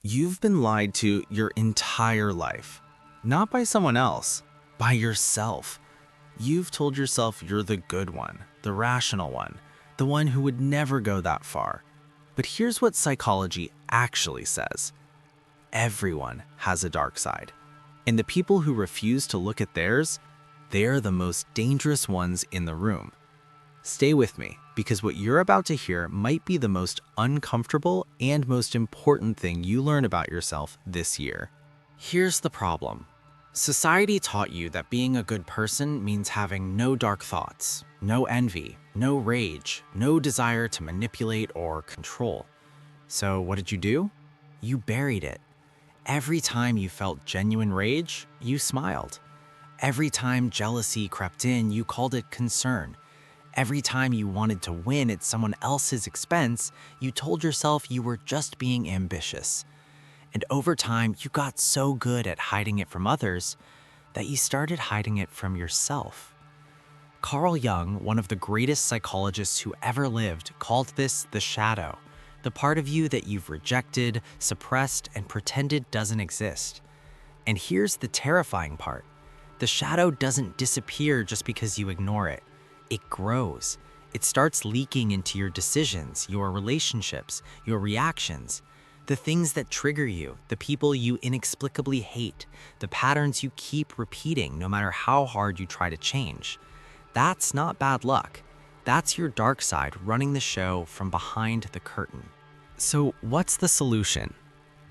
You've been lied to your entire life. Not by someone else, by yourself. You've told yourself you're the good one, the rational one, the one who would never go that far. But here's what psychology actually says. Everyone has a dark side. And the people who refuse to look at theirs, they're the most dangerous ones in the room. Stay with me, because what you're about to hear might be the most uncomfortable and most important thing you learn about yourself this year. Here's the problem. Society taught you that being a good person means having no dark thoughts, no envy, no rage, no desire to manipulate or control. So what did you do? You buried it. Every time you felt genuine rage, you smiled. Every time jealousy crept in, you called it concern. Every time you wanted to win at someone else's expense, you told yourself you were just being ambitious. And over time, you got so good at hiding it from others that you started hiding it from yourself. Carl Jung, one of the greatest psychologists who ever lived, called this the shadow, the part of you that you've rejected, suppressed, and pretended doesn't exist. And here's the terrifying part. The shadow doesn't disappear just because you ignore it. It grows. It starts leaking into your decisions, your relationships, your reactions, the things that trigger you, the people you inexplicably hate, the patterns you keep repeating no matter how hard you try to change. That's not bad luck. That's your dark side running the show from behind the curtain. So what's the solution?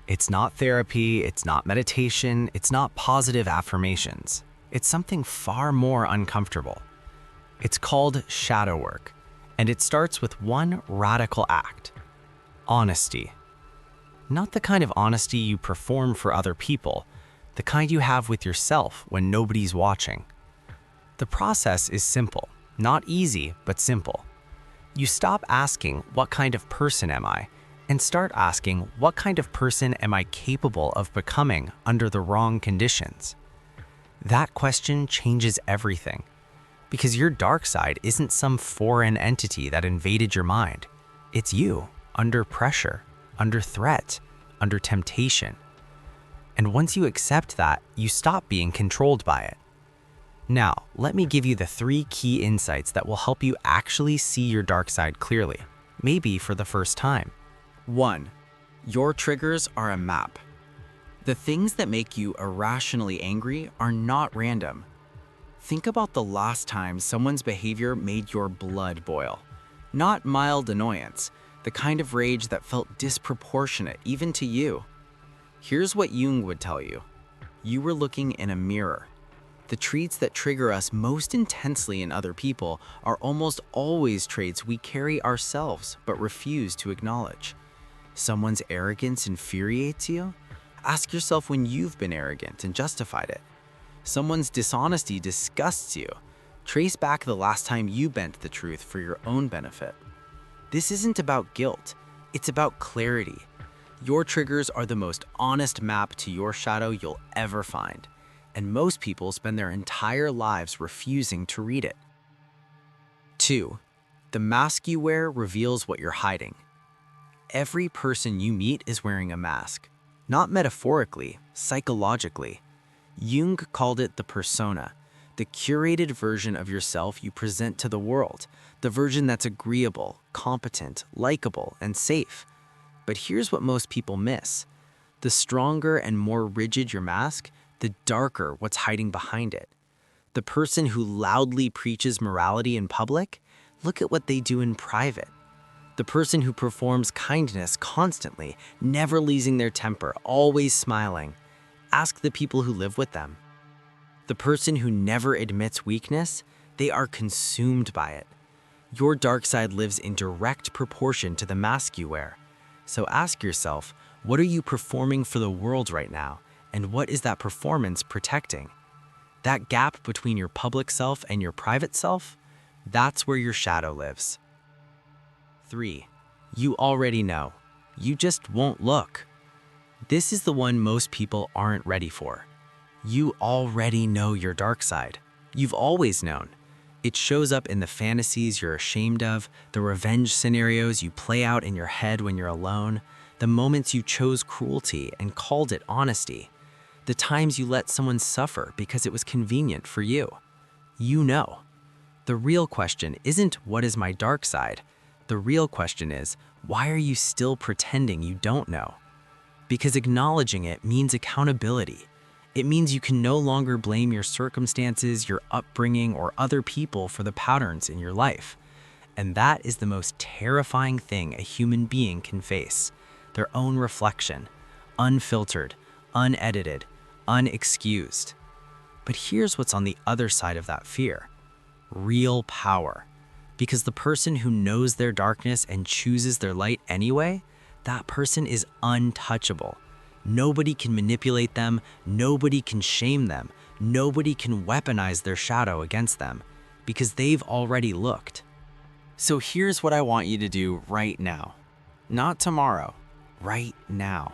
It's not therapy, it's not meditation, it's not positive affirmations. It's something far more uncomfortable. It's called shadow work, and it starts with one radical act: honesty. Not the kind of honesty you perform for other people, the kind you have with yourself when nobody's watching. The process is simple, not easy, but simple. You stop asking, what kind of person am I? And start asking, what kind of person am I capable of becoming under the wrong conditions? That question changes everything. Because your dark side isn't some foreign entity that invaded your mind. It's you, under pressure, under threat, under temptation. And once you accept that, you stop being controlled by it. Now, let me give you the 3 key insights that will help you actually see your dark side clearly, maybe for the first time. 1. Your triggers are a map. The things that make you irrationally angry are not random. Think about the last time someone's behavior made your blood boil. Not mild annoyance, the kind of rage that felt disproportionate even to you. Here's what Jung would tell you. You were looking in a mirror. The traits that trigger us most intensely in other people are almost always traits we carry ourselves but refuse to acknowledge. Someone's arrogance infuriates you? Ask yourself when you've been arrogant and justified it. Someone's dishonesty disgusts you. Trace back the last time you bent the truth for your own benefit. This isn't about guilt, it's about clarity. Your triggers are the most honest map to your shadow you'll ever find, and most people spend their entire lives refusing to read it. 2. The mask you wear reveals what you're hiding. Every person you meet is wearing a mask, not metaphorically, psychologically. Jung called it the persona, the curated version of yourself you present to the world, the version that's agreeable, competent, likable, and safe. But here's what most people miss. The stronger and more rigid your mask, the darker what's hiding behind it. The person who loudly preaches morality in public, look at what they do in private. The person who performs kindness constantly, never losing their temper, always smiling. Ask the people who live with them. The person who never admits weakness, they are consumed by it. Your dark side lives in direct proportion to the mask you wear. So ask yourself, what are you performing for the world right now? And what is that performance protecting? That gap between your public self and your private self, that's where your shadow lives. 3. You already know. You just won't look. This is the one most people aren't ready for. You already know your dark side. You've always known. It shows up in the fantasies you're ashamed of, the revenge scenarios you play out in your head when you're alone, the moments you chose cruelty and called it honesty, the times you let someone suffer because it was convenient for you. You know. The real question isn't what is my dark side? The real question is, why are you still pretending you don't know? Because acknowledging it means accountability. It means you can no longer blame your circumstances, your upbringing, or other people for the patterns in your life. And that is the most terrifying thing a human being can face. Their own reflection, unfiltered, unedited, unexcused. But here's what's on the other side of that fear. Real power. Because the person who knows their darkness and chooses their light anyway, that person is untouchable. Nobody can manipulate them, nobody can shame them, nobody can weaponize their shadow against them, because they've already looked. So here's what I want you to do right now. Not tomorrow, right now.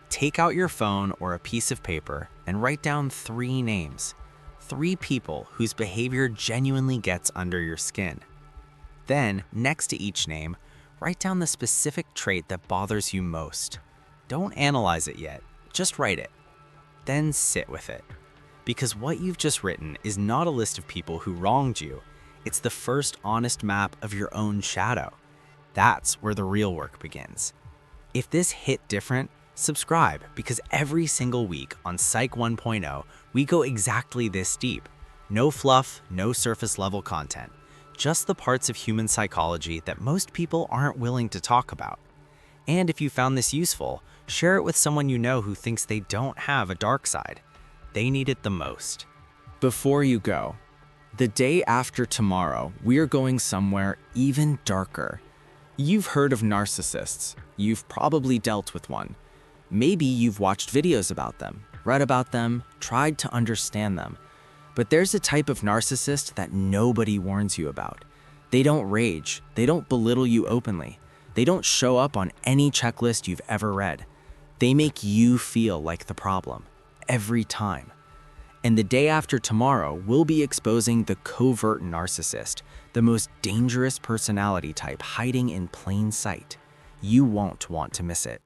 Take out your phone or a piece of paper and write down 3 names. 3 people whose behavior genuinely gets under your skin. Then, next to each name, write down the specific trait that bothers you most. Don't analyze it yet, just write it. Then sit with it. Because what you've just written is not a list of people who wronged you, it's the first honest map of your own shadow. That's where the real work begins. If this hit different, subscribe, because every single week on Psych 1.0, we go exactly this deep. No fluff, no surface level content. Just the parts of human psychology that most people aren't willing to talk about. And if you found this useful, share it with someone you know who thinks they don't have a dark side. They need it the most. Before you go, the day after tomorrow, we're going somewhere even darker. You've heard of narcissists. You've probably dealt with one. Maybe you've watched videos about them, read about them, tried to understand them. But there's a type of narcissist that nobody warns you about. They don't rage. They don't belittle you openly. They don't show up on any checklist you've ever read. They make you feel like the problem, every time. And the day after tomorrow, we'll be exposing the covert narcissist, the most dangerous personality type hiding in plain sight. You won't want to miss it.